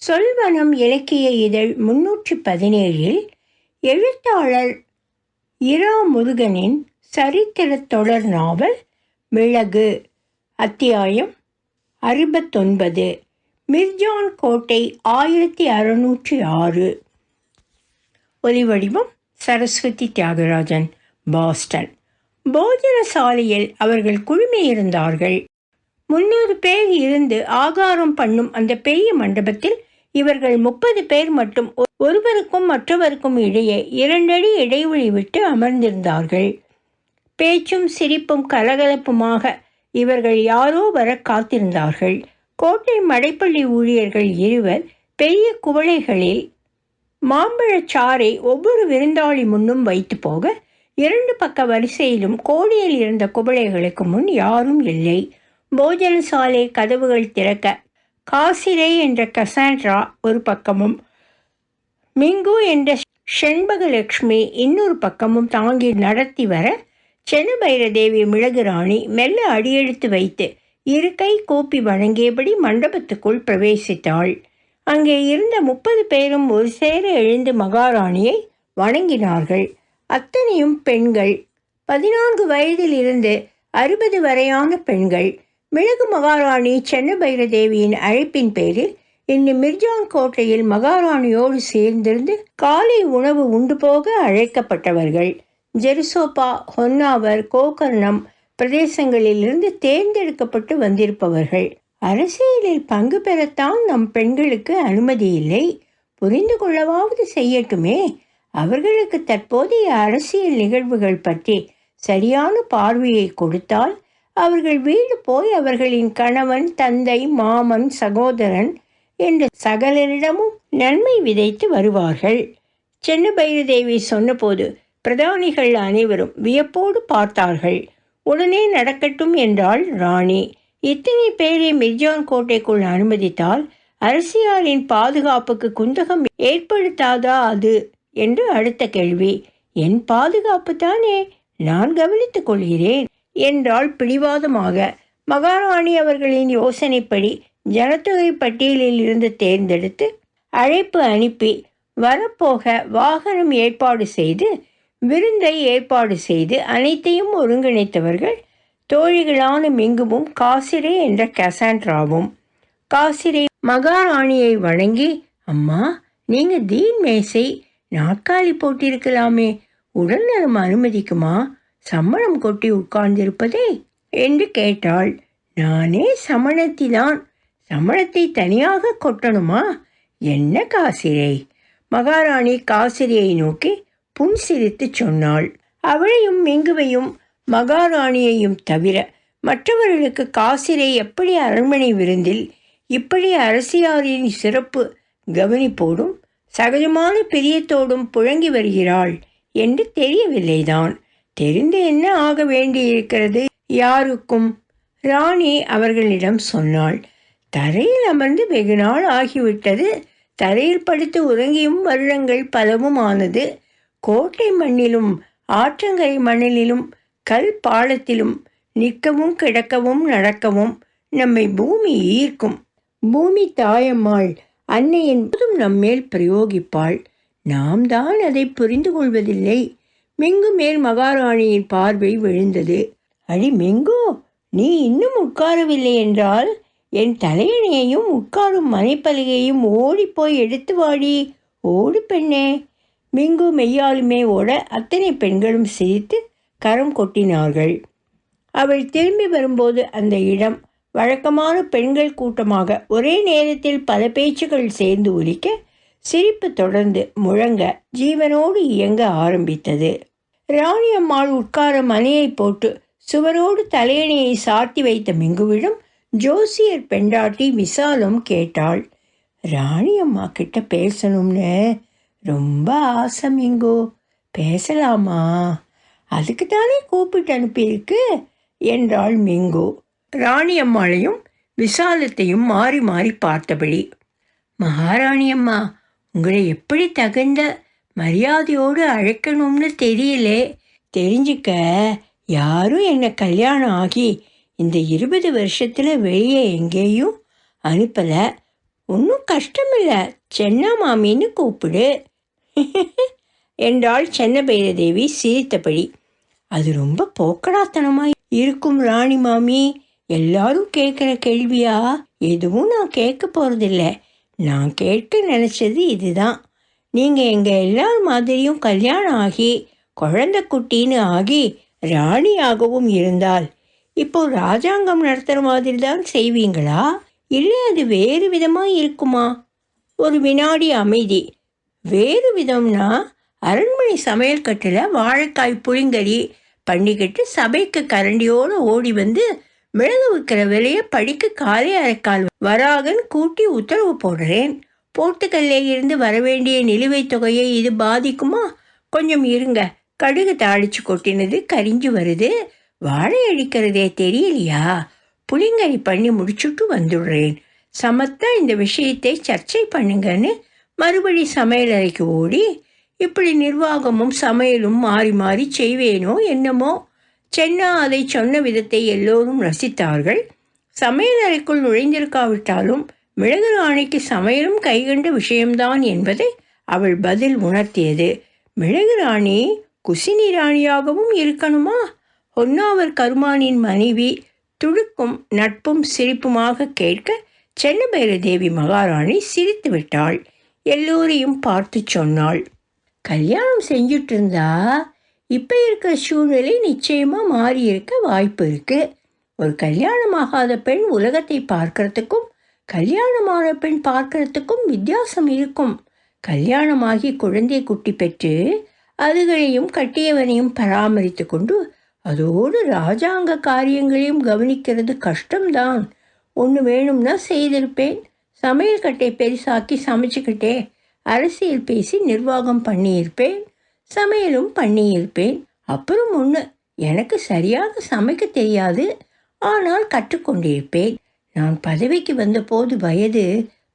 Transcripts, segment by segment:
சொல்வனம் இலக்கிய இதழ் 317 எழுத்தாளர் இரா முருகனின் சரித்திரத் தொடர் நாவல் மிளகு. அத்தியாயம் 69. மிர்ஜான் கோட்டை 1606. ஒலிவடிவம் சரஸ்வதி தியாகராஜன், பாஸ்டன். போஜன சாலையில் அவர்கள் குழுமியிருந்தார்கள். 300 பேர் இருந்து ஆகாரம் பண்ணும் அந்த பெரிய மண்டபத்தில் இவர்கள் 30 பேர் மட்டும் ஒருவருக்கும் மற்றவருக்கும் இடையே 2 அடி இடைவெளி விட்டு அமர்ந்திருந்தார்கள். பேச்சும் சிரிப்பும் கலகலப்புமாக இவர்கள் யாரோ வர காத்திருந்தார்கள். கோட்டை மடைப்பள்ளி ஊழியர்கள் இருவர் பெரிய குவளைகளில் மாம்பழச்சாறை ஒவ்வொரு விருந்தாளி முன்னும் வைத்து போக 2 பக்க வரிசையிலும் கோடியில் இருந்த குவளைகளுக்கு முன் யாரும் இல்லை. போஜன சாலை கதவுகள் திறக்க காசிரை என்ற கசாண்ட்ரா ஒரு பக்கமும் மிங்கு என்ற செண்பகலட்சுமி இன்னொரு பக்கமும் தாங்கி நடத்தி வர சென்னபைரதேவி மிளகு ராணி மெல்ல அடியெடுத்து வைத்து 2 கை கூப்பி வணங்கியபடி மண்டபத்துக்குள் பிரவேசித்தாள். அங்கே இருந்த 30 பேரும் ஒரு சேர எழுந்து மகாராணியை வணங்கினார்கள். அத்தனையும் பெண்கள். 14 வயதில் இருந்து 60 வரையான பெண்கள். மிளகு மகாராணி சென்னபைரதேவியின் அழைப்பின் பேரில் இன்று மிர்ஜான் கோட்டையில் மகாராணியோடு சேர்ந்திருந்து காலை உணவு உண்டு போக அழைக்கப்பட்டவர்கள். ஜெருசோப்பா, ஹொன்னாவர், கோகர்ணம் பிரதேசங்களிலிருந்து தேர்ந்தெடுக்கப்பட்டு வந்திருப்பவர்கள். அரசியலில் பங்கு பெறத்தான் நம் பெண்களுக்கு அனுமதி இல்லை. புரிந்து கொள்ளவாவது செய்யட்டுமே. அவர்களுக்கு தற்போதைய அரசியல் நிகழ்வுகள் பற்றி சரியான பார்வையை கொடுத்தால் அவர்கள் வீடு போய் அவர்களின் கணவன், தந்தை, மாமன், சகோதரன் என்ற சகலரிடமும் நன்மை விதைத்து வருவார்கள். சென்னபைரதேவி சொன்னபோது பிரதானிகள் அனைவரும் வியப்போடு பார்த்தார்கள். உடனே நடக்கட்டும் என்றாள் ராணி. இத்தனை பேரை மிர்ஜான் கோட்டைக்குள் அனுமதித்தால் அரசியாரின் பாதுகாப்புக்கு குந்தகம் ஏற்படுத்தாதா அது என்று அடுத்த கேள்வி. என் பாதுகாப்பு தானே, நான் கவனித்துக் கொள்கிறேன் என்றாள் பிடிவாதமாக. மகாராணி அவர்களின் யோசனைப்படி ஜனத்தொகை பட்டியலில் இருந்து தேர்ந்தெடுத்து அழைப்பு அனுப்பி வரப்போக வாகனம் ஏற்பாடு செய்து விருந்தை ஏற்பாடு செய்து அனைத்தையும் ஒருங்கிணைத்தவர்கள் தோழிகளான மிங்குவும் காசிரே என்ற கசாண்ட்ராவும். காசிரே மகாராணியை வணங்கி, அம்மா, நீங்க தீன் மேசை நாற்காலி போட்டிருக்கலாமே, உடல் நலம் அனுமதிக்குமா? சம்மணம் கொட்டி உட்கார்ந்திருப்பதே என்று கேட்டாள். நானே சமணத்திதான், சமணத்தை தனியாக கொட்டணுமா? என்ன காசிரை? மகாராணி காசிரியை நோக்கி புன்சிரித்து சொன்னாள். அவளையும் மிங்குவையும் மகாராணியையும் தவிர மற்றவர்களுக்கு காசிரை எப்படி அரண்மனை விருந்தில் இப்படி அரசியாரின் சிறப்பு கவனிப்போடும் சகஜமான பிரியத்தோடும் புழங்கி வருகிறாள் என்று தெரியவில்லைதான். தெரிந்து என்ன ஆக வேண்டியிருக்கிறது யாருக்கும்? ராணி அவர்களிடம் சொன்னாள். தரையில் அமர்ந்து வெகு நாள் ஆகிவிட்டது. தரையில் படுத்து உறங்கியும் வருடங்கள் பலவும் ஆனது. கோட்டை மண்ணிலும் ஆற்றங்கரை மணலிலும் கல் பாலத்திலும் நிற்கவும் கிடக்கவும் நடக்கவும் நம்மை பூமி ஈர்க்கும். பூமி தாயம்மாள் அன்னையின் போதும் நம்மேல் பிரயோகிப்பாள். நாம் தான் அதை புரிந்து கொள்வதில்லை. மிங்கு மேல் மகாராணியின் பார்வை விழுந்தது. அடி மிங்கு, நீ இன்னும் உட்காரவில்லை என்றால் என் தலையணையையும் உட்காரும் மனைப்பலகையும் ஓடிப்போய் எடுத்து வாடி. ஓடு பெண்ணே. மிங்கு மெய்யாலுமே ஓட அத்தனை பெண்களும் சிரித்து கரம் கொட்டினார்கள். அவள் திரும்பி வரும்போது அந்த இடம் வழக்கமான பெண்கள் கூட்டமாக ஒரே நேரத்தில் பல பேச்சுகள் சேர்ந்து ஒலிக்க, சிரிப்பு தொடர்ந்து முழங்க, ஜீவனோடு இயங்க ஆரம்பித்தது. ராணி அம்மாள் உட்கார மனையை போட்டு சுவரோடு தலையணையை சாத்தி வைத்த மிங்குவிடம் ஜோசியர் பெண்டாட்டி விசாலம் கேட்டாள். ராணி அம்மா கிட்ட பேசணும்னு ரொம்ப ஆசை மிங்கு, பேசலாமா? அதுக்கு தானே கூப்பிட்டு அனுப்பியிருக்கு என்றாள் மிங்கு. ராணி அம்மாளையும் விசாலத்தையும் மாறி மாறி பார்த்தபடி, மகாராணி அம்மா, உங்களை எப்படி தகுந்த மரியாதையோடு அழைக்கணும்னு தெரியலே. தெரிஞ்சுக்க, யாரும் என்னை கல்யாணம் ஆகி இந்த 20 வருஷத்தில் வெளியே எங்கேயும் அனுப்பலை. ஒன்றும் கஷ்டமில்லை, சென்னா மாமின்னு கூப்பிடு என்றாள் சென்னபைரதேவி சிரித்தபடி. அது ரொம்ப போக்கடாத்தனமாய் இருக்கும் ராணி மாமி. எல்லாரும் கேட்குற கேள்வியா? எதுவும் நான் கேட்க போகிறதில்ல. நான் கேட்க நினச்சது இதுதான். நீங்கள் எங்கள் எல்லார் மாதிரியும் கல்யாணம் ஆகி குழந்தை குட்டின்னு ஆகி ராணியாகவும் இருந்தால் இப்போ ராஜாங்கம் நடத்துகிற மாதிரி தான் செய்வீங்களா, இல்லை அது வேறு விதமாக இருக்குமா? ஒரு வினாடி அமைதி. வேறு விதம்னா அரண்மனை சமையல் கட்டில் வாழைக்காய் புளிங்கறி பண்ணிக்கிட்டு சபைக்கு கரண்டியோடு ஓடி வந்து மிளகு விற்கிற விலையை படிக்க காலை அரைக்கால் வராகன் கூட்டி உத்தரவு போடுறேன். போர்த்துக்கல்லே இருந்து வரவேண்டிய நிலுவைத் தொகையை இது பாதிக்குமா? கொஞ்சம் இருங்க, கடுகு தாளிச்சு கொட்டினது கரிஞ்சு வருது, வாழை அடிக்கிறதே தெரியலையா? புளிங்கறி பண்ணி முடிச்சுட்டு வந்துடுறேன். சமத்தா இந்த விஷயத்தை சர்ச்சை பண்ணுங்கன்னு மறுபடி சமையலறைக்கு ஓடி, இப்படி நிர்வாகமும் சமையலும் மாறி மாறி செய்வேனோ என்னமோ. சென்னா அதை சொன்ன விதத்தை எல்லோரும் ரசித்தார்கள். சமையலறைக்குள் நுழைந்திருக்காவிட்டாலும் மிளகு ராணிக்கு சமையலும் கைகண்ட விஷயம்தான் என்பதை அவள் பதில் உணர்த்தியது. மிளகு ராணி குசினி ராணியாகவும் இருக்கணுமா? ஹொன்னாவர் கருமானின் மனைவி துடுக்கும் நட்பும் சிரிப்புமாக கேட்க சென்னபைரதேவி மகாராணி சிரித்து விட்டாள். எல்லோரையும் பார்த்து சொன்னாள், கல்யாணம் செஞ்சுட்டு இருந்தா இப்போ இருக்கிற சூழ்நிலை நிச்சயமாக மாறி இருக்க வாய்ப்பு இருக்குது. ஒரு கல்யாணமாகாத பெண் உலகத்தை பார்க்கறதுக்கும் கல்யாணமான பெண் பார்க்கறதுக்கும் வித்தியாசம் இருக்கும். கல்யாணமாகி குழந்தை குட்டி பெற்று அதுகளையும் கட்டியவனையும் பராமரித்து கொண்டு அதோடு ராஜாங்க காரியங்களையும் கவனிக்கிறது கஷ்டம்தான். ஒன்று வேணும்னா செய்திருப்பேன். சமையல் கட்டை பெருசாக்கி சமைச்சுக்கிட்டே அரசியல் பேசி நிர்வாகம் பண்ணியிருப்பேன், சமையலும் பண்ணியிருப்பேன். அப்புறம் ஒன்று, எனக்கு சரியாக சமைக்க தெரியாது, ஆனால் கற்றுக்கொண்டிருப்பேன். நான் பதவிக்கு வந்தபோது வயது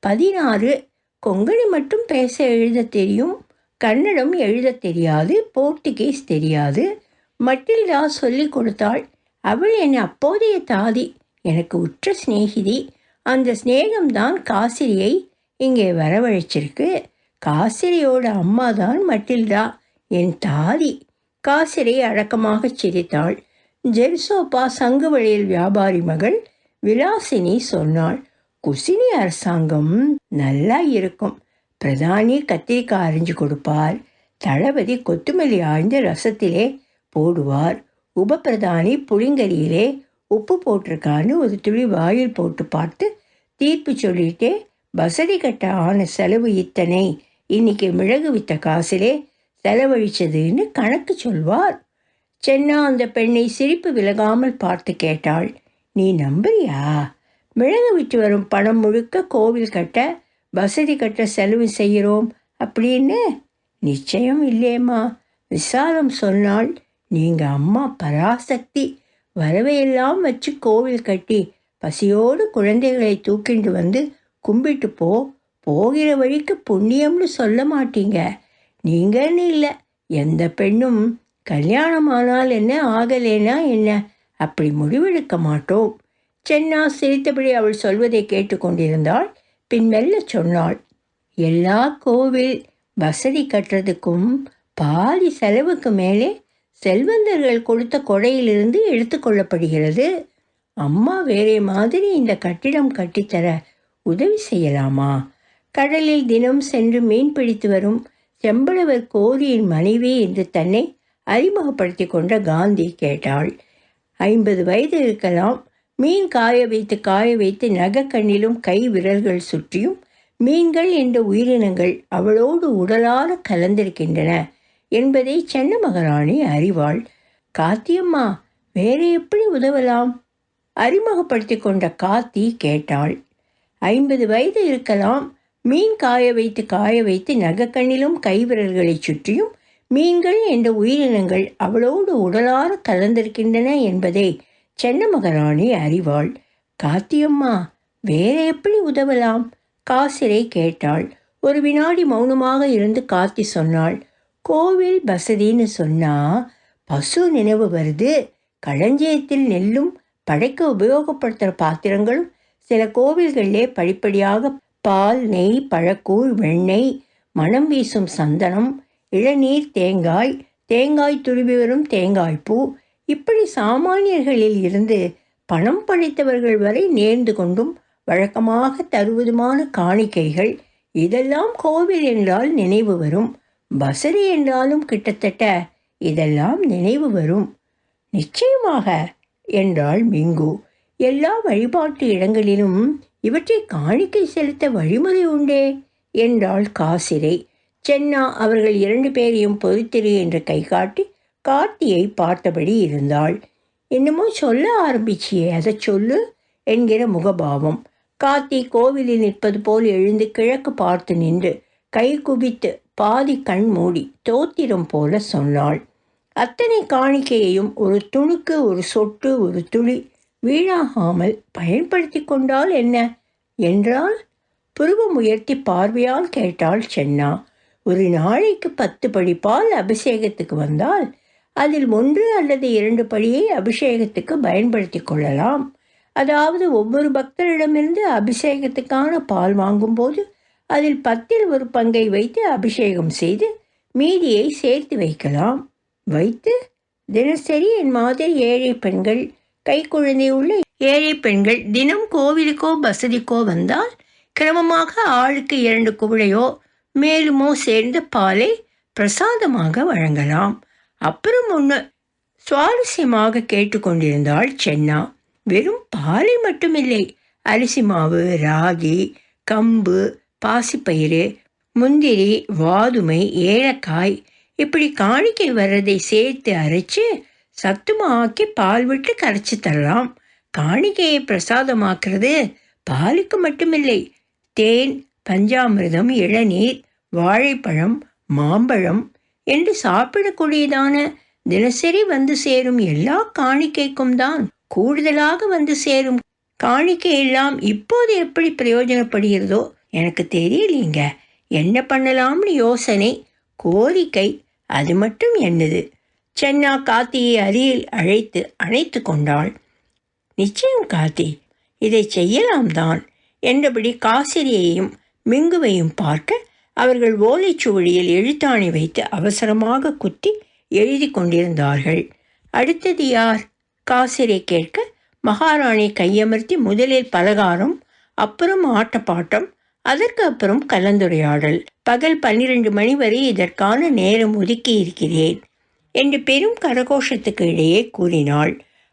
16. கொங்கணி மட்டும் பேச எழுத தெரியும், கன்னடம் எழுத தெரியாது, போர்த்துகீஸ் தெரியாது. மட்டில்டா சொல்லி கொடுத்தாள். அவள் என் அப்போதைய தாதி, எனக்கு உற்ற சிநேகிதி. அந்த சிநேகம்தான் காசிரியை இங்கே வரவழைச்சிருக்கு. காசிரியோட அம்மா தான் மட்டில்டா, என் தாதி. காசிரை அடக்கமாக சிரித்தாள். ஜெர்சோப்பா சங்குவழியில் வியாபாரி மகள் விலாசினி சொன்னாள், குசினி அரசாங்கம் நல்லா இருக்கும். பிரதானி கத்திரிக்காய் அரிஞ்சு கொடுப்பார், தளபதி கொத்துமல்லி ஆய்ந்த ரசத்திலே போடுவார், உபபிரதானி புளிங்கரியிலே உப்பு போட்டிருக்கான்னு ஒரு துளி வாயில் போட்டு பார்த்து தீர்ப்பு சொல்லிட்டே வசதி கட்ட ஆன செலவு இத்தனை, இன்னைக்கு மிளகு வித்த காசிலே செலவழிச்சதுன்னு கணக்கு சொல்வார். சென்னா அந்த பெண்ணை சிரிப்பு விலகாமல் பார்த்து கேட்டாள், நீ நம்புறியா? மிளகு விட்டு வரும் பணம் முழுக்க கோவில் கட்ட வசதி கட்ட செலவு செய்கிறோம் அப்படின்னு? நிச்சயம் இல்லையம்மா. விசாலம் சொன்னாள், நீங்கள் அம்மா பராசக்தி, வரவையெல்லாம் வச்சு கோவில் கட்டி பசியோடு குழந்தைகளை தூக்கிண்டு வந்து கும்பிட்டு போகிற வழிக்கு புண்ணியம்னு சொல்ல மாட்டீங்க. நீங்கன்னு இல்லை, எந்த பெண்ணும் கல்யாணமானால் என்ன ஆகலேனா என்ன அப்படி முடிவெடுக்க மாட்டோம். சென்னா சிரித்தபடி அவள் சொல்வதை கேட்டுக்கொண்டிருந்தாள். பின் மெல்ல சொன்னாள், எல்லா கோவில் வசதி கட்டுறதுக்கும் பாதி செலவுக்கு மேலே செல்வந்தர்கள் கொடுத்த கொடையிலிருந்து எடுத்துக்கொள்ளப்படுகிறது. அம்மா வேறே மாதிரி இந்த கட்டிடம் கட்டித்தர உதவி செய்யலாமா? கடலில் தினம் சென்று மீன் பிடித்து வரும் செம்பளவர் கோரியின் மனைவி என்று தன்னை அறிமுகப்படுத்தி கொண்ட காந்தி கேட்டாள். 50 வயது இருக்கலாம். மீன் காய வைத்து நகக்கண்ணிலும் கை விரல்கள் சுற்றியும் மீன்கள் என்ற உயிரினங்கள் அவளோடு உடலார கலந்திருக்கின்றன என்பதை சென்ன மகாராணி அறிவாள். காத்தியம்மா வேற எப்படி உதவலாம்? அறிமுகப்படுத்தி கொண்ட காத்தி கேட்டாள். 50 வயது இருக்கலாம். மீன் காய வைத்து நகக்கண்ணிலும் கைவிரல்களை சுற்றியும் மீன்கள் என்ற உயிரினங்கள் அவளோடு உடலார கலந்திருக்கின்றன என்பதை சென்ன மகாராணி அறிவாள். காத்தியம்மா வேற எப்படி உதவலாம்? காசிரை கேட்டாள். ஒரு வினாடி மௌனமாக இருந்து காத்தி சொன்னாள், கோவில் வசதின்னு சொன்னா பசு நினைவு வருது. களஞ்சியத்தில் நெல்லும் படைக்க உபயோகப்படுத்துகிற பாத்திரங்களும் சில கோவில்களிலே படிப்படியாக பால், நெய், பழக்கூழ், வெண்ணெய், மணம் வீசும் சந்தனம், இளநீர், தேங்காய், தேங்காய் துருவி வரும் தேங்காய்ப்பூ, இப்படி சாமானியர்களில் இருந்து பணம் படைத்தவர்கள் வரை நேர்ந்து கொண்டும் வழக்கமாக தருவதுமான காணிக்கைகள். இதெல்லாம் கோவில் என்றால் நினைவு வரும். பசரி என்றாலும் கிட்டத்தட்ட இதெல்லாம் நினைவு வரும். நிச்சயமாக என்றாள் மிங்கு. எல்லா வழிபாட்டு இடங்களிலும் இவற்றை காணிக்கை செலுத்த வழிமுறை உண்டே என்றாள் காசிரை. சென்னா அவர்கள் 2 பேரையும் பொறுத்திரு என்று கை காட்டி கார்த்தியை பார்த்தபடி இருந்தாள். என்னமோ சொல்ல ஆரம்பிச்சியே, அதை சொல்லு என்கிற முகபாவம். கார்த்தி கோவிலில் நிற்பது போல் எழுந்து கிழக்கு பார்த்து நின்று கை குவித்து பாதி கண் மூடி தோத்திரம் போல சொன்னாள். அத்தனை காணிக்கையையும் ஒரு துணுக்கு, ஒரு சொட்டு, ஒரு துளி வீணாகாமல் பயன்படுத்தி கொண்டால் என்ன என்றால் புருவம் உயர்த்தி பார்வையால் கேட்டாள் சென்னா. ஒரு நாளைக்கு 10 படி பால் அபிஷேகத்துக்கு வந்தால் அதில் 1 அல்லது 2 படியை அபிஷேகத்துக்கு பயன்படுத்தி கொள்ளலாம். அதாவது ஒவ்வொரு பக்தரிடமிருந்து அபிஷேகத்துக்கான பால் வாங்கும்போது அதில் 10ல் 1 பங்கை வைத்து அபிஷேகம் செய்து மீதியை சேர்த்து வைக்கலாம். வைத்து தினசரி என் மாதிரி ஏழை பெண்கள், கைக்குழந்தை உள்ள ஏழை பெண்கள் தினம் கோவிலுக்கோ வசதிக்கோ வந்தால் கிரமமாக ஆளுக்கு 2 குவளையோ மேலுமோ சேர்ந்த பாலை பிரசாதமாக வழங்கலாம். அப்புறம் ஒன்று சுவாரஸ்யமாக கேட்டுக்கொண்டிருந்தாள் சென்னா. வெறும் பாலை மட்டுமில்லை, அரிசி மாவு, ராகி, கம்பு, பாசிப்பயிறு, முந்திரி, வாதுமை, ஏலக்காய் இப்படி காணிக்கை வர்றதை சேர்த்து அரைச்சு சத்துமாக்கி பால் விட்டு கரைச்சி தரலாம். காணிக்கையை பிரசாதமாக்குறது பாலுக்கு மட்டுமில்லை, தேன், பஞ்சாமிர்தம், இளநீர், வாழைப்பழம், மாம்பழம் என்று சாப்பிடக்கூடியதான தினசரி வந்து சேரும் எல்லா காணிக்கைக்கும் தான். கூடுதலாக வந்து சேரும் காணிக்கை எல்லாம் இப்போது எப்படி பிரயோஜனப்படுகிறதோ எனக்கு தெரியலீங்க. என்ன பண்ணலாம்னு யோசனை, கோரிக்கை, அது மட்டும் என்னது. சென்னா கார்த்தியை அருகில் அழைத்து அணைத்து கொண்டாள். நிச்சயம் கார்த்தி, இதை செய்யலாம் தான் என்றபடி காசிரியையும் மிங்குவையும் பார்க்க அவர்கள் ஓலைச்சுவடியில் எழுத்தாணி வைத்து அவசரமாக குத்தி எழுதி கொண்டிருந்தார்கள். அடுத்தது யார்? காசிரை கேட்க மகாராணி கையமர்த்தி முதலில் பலகாரம், அப்புறம் ஆட்டப்பாட்டம், அதற்கு அப்புறம் கலந்துரையாடல். பகல் 12 மணி வரை இதற்கான நேரம் ஒதுக்கி இருக்கிறேன் என்று பெரும் கரகோஷத்துக்கு இடையே கூறினாள்.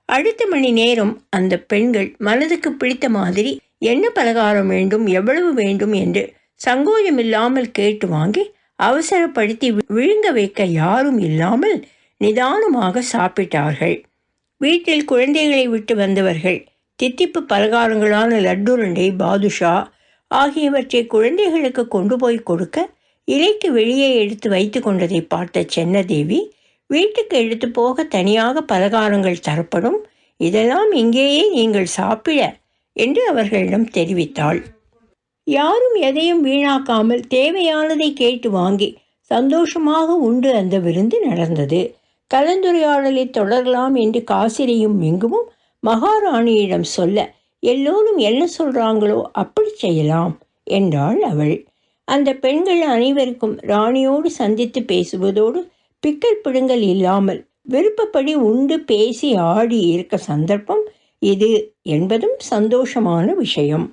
அடுத்த மணி நேரம் அந்த பெண்கள் மனதுக்கு பிடித்த மாதிரி என்ன பலகாரம் வேண்டும், எவ்வளவு வேண்டும் என்று சங்கோஜமில்லாமல் கேட்டு வாங்கி அவசரப்படுத்தி விழுங்க வைக்க யாரும் இல்லாமல் நிதானமாக சாப்பிட்டார்கள். வீட்டில் குழந்தைகளை விட்டு வந்தவர்கள் தித்திப்பு பலகாரங்களான லட்டுருண்டை, பாதுஷா ஆகியவற்றை குழந்தைகளுக்கு கொண்டு போய் கொடுக்க இலைக்கு வெளியே எடுத்து வைத்து கொண்டதை பார்த்த சென்னதேவி, வீட்டுக்கு எடுத்து போக தனியாக பலகாரங்கள் தரப்படும், இதெல்லாம் இங்கேயே நீங்கள் சாப்பிட என்று அவர்களிடம் தெரிவித்தாள். யாரும் எதையும் வீணாக்காமல் தேவையானதை கேட்டு வாங்கி சந்தோஷமாக உண்டு அந்த விருந்து நடந்தது. கலந்துரையாடலை தொடரலாம் என்று காசிரியும் மிங்குவும் மகாராணியிடம் சொல்ல, எல்லோரும் என்ன சொல்றாங்களோ அப்படி செய்யலாம் என்றாள் அவள். அந்த பெண்கள் அனைவருக்கும் ராணியோடு சந்தித்து பேசுவதோடு பிக்கல் பிடுங்கல் இல்லாமல் விருப்பப்படி உண்டு பேசி ஆடி இருக்க சந்தர்ப்பம் இது என்பதும் சந்தோஷமான விஷயம்.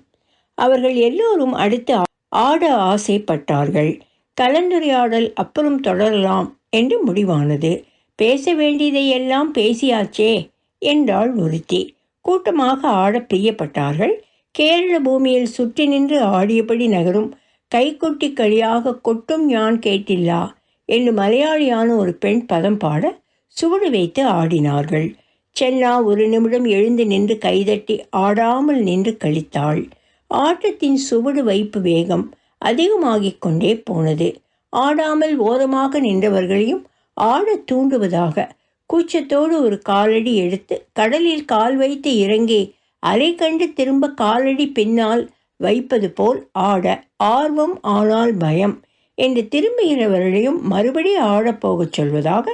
அவர்கள் எல்லோரும் அடுத்து ஆட ஆசைப்பட்டார்கள். கலந்துரையாடல் அப்புறம் தொடரலாம் என்று முடிவானது. பேச வேண்டியதையெல்லாம் பேசியாச்சே என்றாள் ஒருத்தி. கூட்டமாக ஆட பிரியப்பட்டார்கள். கேரள பூமியில் சுற்றி நின்று ஆடியபடி நகரும் கைக்குட்டி களியாக கொட்டும் யான் கேட்டில்லா என்று மலையாளியான ஒரு பெண் பதம் பாட சுவடு வைத்து ஆடினார்கள். சென்னா ஒரு நிமிடம் எழுந்து நின்று கைதட்டி ஆடாமல் நின்று கழித்தாள். ஆட்டத்தின் சுவடு வைப்பு வேகம் அதிகமாகிக் கொண்டே போனது. ஆடாமல் ஓரமாக நின்றவர்களையும் ஆட தூண்டுவதாக கூச்சத்தோடு ஒரு காலடி எடுத்து கடலில் கால் வைத்து இறங்கி அலை கண்டு திரும்ப காலடி பின்னால் வைப்பது போல் ஆட ஆர்வம் ஆனால் பயம் என்று திரும்புகிறவர்களையும் மறுபடி ஆடப்போகச் சொல்வதாக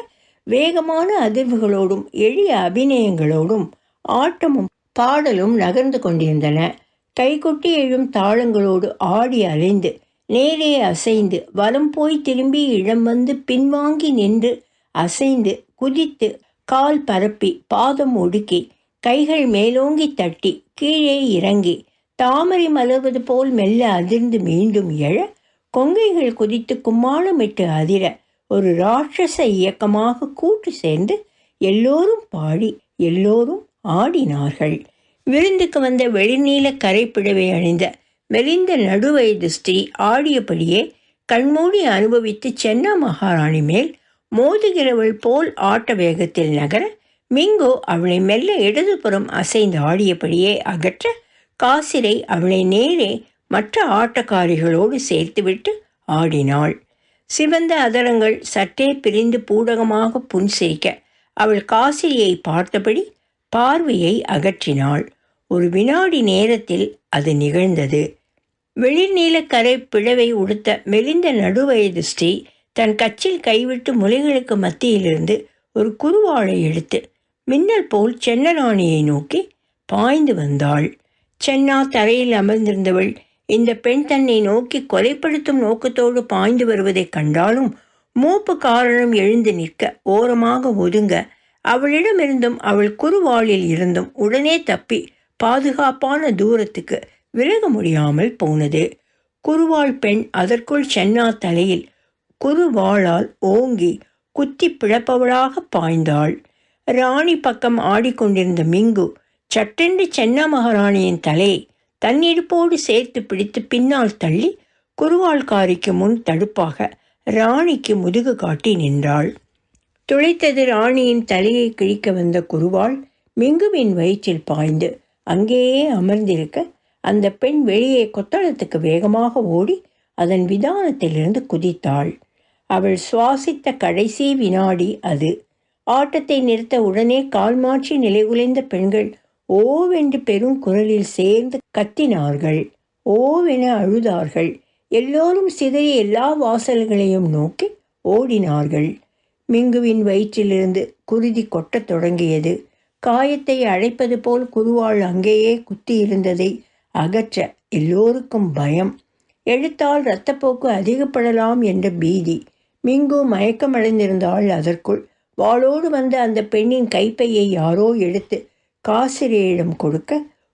வேகமான அதிர்வுகளோடும் எளிய அபிநயங்களோடும் ஆட்டமும் பாடலும் நகர்ந்து கொண்டிருந்தன. கைகொட்டி எழும் தாளங்களோடு ஆடி அலைந்து நேரே அசைந்து வலம் போய் திரும்பி இடம் வந்து பின்வாங்கி நின்று அசைந்து குதித்து கால் பரப்பி பாதம் ஒடுக்கி கைகள் மேலோங்கி தட்டி கீழே இறங்கி தாமரை மலர்வது போல் மெல்ல அதிர்ந்து மீண்டும் எழ கொங்கைகள் குதித்து கும்மாளமிட்டு அதிர ஒரு ராட்சச இயக்கமாக கூட்டு சேர்ந்து எல்லோரும் பாடி எல்லோரும் ஆடினார்கள். விருந்துக்கு வந்த வெளிநீல கரைப்பிடவை அணிந்த மெலிந்த நடுவயது ஸ்திரீ ஆடியபடியே கண்மூடி அனுபவித்து சென்னா மகாராணி மேல் மோதுகிறவள் போல் ஆட்ட வேகத்தில் நகர மிங்கோ அவளை மெல்ல இடதுபுறம் அசைந்து ஆடியபடியே அகற்ற காசிரை அவளை நேரே மற்ற ஆட்டக்காரிகளோடு சேர்த்துவிட்டு ஆடினாள். சிவந்த அதரங்கள் சற்றே பிரிந்து பூடகமாக புன்சிரிக்க அவள் காசிரியை பார்த்தபடி பார்வையை அகற்றினாள். ஒரு வினாடி நேரத்தில் அது நிகழ்ந்தது. வெளிர்நீலக்கரை பிழவை உடுத்த மெலிந்த நடுவயது ஸ்ரீ தன் கச்சில் கைவிட்டு முலைகளுக்கு மத்தியிலிருந்து ஒரு குருவாளை எடுத்து மின்னல் போல் சென்னராணியை நோக்கி பாய்ந்து வந்தாள். சென்னா தரையில் அமர்ந்திருந்தவள் இந்த பெண் தன்னை நோக்கி கொலைப்படுத்தும் நோக்கத்தோடு பாய்ந்து வருவதைக் கண்டாலும் மூப்பு காரணம் எழுந்து நிற்க ஓரமாக ஒதுங்க அவளிடமிருந்தும் அவள் குருவாளில் இருந்தும் உடனே தப்பி பாதுகாப்பான தூரத்துக்கு விலக முடியாமல் போனது. குருவாள் பெண் அதற்குள் சென்னா தலையில் குருவாளால் ஓங்கி குத்தி பிழப்பவளாக பாய்ந்தாள். ராணி பக்கம் ஆடிக்கொண்டிருந்த மிங்கு சட்டென்று சென்னா மகாராணியின் தலையை தன்னிடுப்போடு சேர்த்து பிடித்து பின்னால் தள்ளி குருவாள்காரிக்கு முன் தடுப்பாக ராணிக்கு முதுகு காட்டி நின்றாள். துளைத்தது ராணியின் தலையை கிழிக்க வந்த குருவாள் மிங்குவின் வயிற்றில் பாய்ந்து அங்கேயே அமர்ந்திருக்க அந்த பெண் வெளியே கொத்தளத்துக்கு வேகமாக ஓடி அதன் விதானத்திலிருந்து குதித்தாள். அவள் சுவாசித்த கடைசி வினாடி அது. ஆட்டத்தை நிறுத்த உடனே கால் மாற்றி நிலைகுலைந்த பெண்கள் ஓவென்று பெரும் குரலில் சேர்ந்து கத்தினார்கள். ஓவென அழுதார்கள். எல்லோரும் சிதறி எல்லா வாசல்களையும் நோக்கி ஓடினார்கள். மிங்குவின் வயிற்றிலிருந்து குருதி கொட்டத் தொடங்கியது. காயத்தை அழைப்பது போல் குருவாள் அங்கேயே குத்தியிருந்ததை அகற்ற எல்லோருக்கும் பயம். எழுத்தால் இரத்தப்போக்கு அதிகப்படலாம் என்ற பீதி. மிங்கு மயக்கமடைந்திருந்தாள். அதற்குள் வாளோடு வந்த அந்த பெண்ணின் கைப்பையை யாரோ எடுத்து காசிரியிடம் கொடுக்க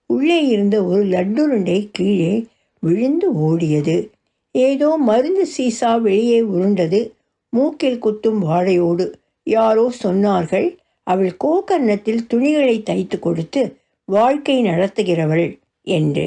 உள்ளே இருந்த ஒரு லட்டுருண்டை கீழே விழுந்து ஓடியது. ஏதோ மருந்து சீசா வெளியே உருண்டது. மூக்கில் குத்தும் வாடையோடு. யாரோ சொன்னார்கள், அவள் கோகர்ணத்தில் துணிகளை தைத்து கொடுத்து வாழ்க்கை நடத்துகிறவள் என்று.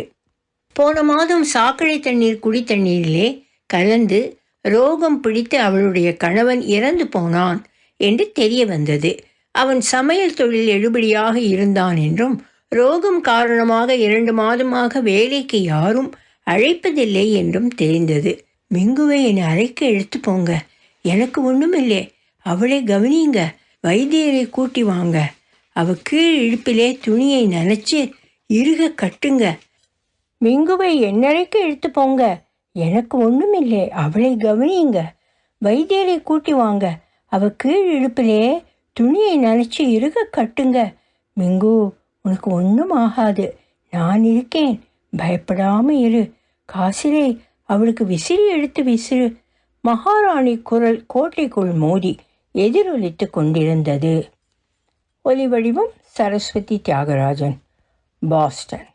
போன மாதம் சாக்கடை தண்ணீர் குடி தண்ணீரிலே கலந்து ரோகம் பிடித்து அவளுடைய கணவன் இறந்து போனான் என்று தெரிய வந்தது. அவன் சமையல் தொழில் எடுபடியாக இருந்தான் என்றும் ரோகம் காரணமாக 2 மாதமாக வேலைக்கு யாரும் அழைப்பதில்லை என்றும் தெரிந்தது. மிங்குவை என் அறைக்கு எடுத்து போங்க, எனக்கு ஒன்றுமில்லை, அவளை கவனிங்க, வைத்தியரை கூட்டி வாங்க, அவ கீழ் இடுப்பிலே துணியை நனைச்சு இறுக கட்டுங்க. மிங்குவை என் அறைக்கு எடுத்து போங்க, எனக்கு ஒன்றுமில்லை, அவளை கவனிங்க, வைத்தியரை கூட்டி வாங்க, அவ கீழ் இடுப்பிலே துணியை நனைச்சு இறுக கட்டுங்க. மிங்கு, உனக்கு ஒன்றும் ஆகாது, நான் இருக்கேன், பயப்படாம இரு. காசிரே, அவளுக்கு விசிறி எடுத்து விசிறு. மகாராணி குரல் கோட்டைக்குள் மோதி எதிரொலித்து கொண்டிருந்தது. ஒலி வடிவம் சரஸ்வதி தியாகராஜன், பாஸ்டன்.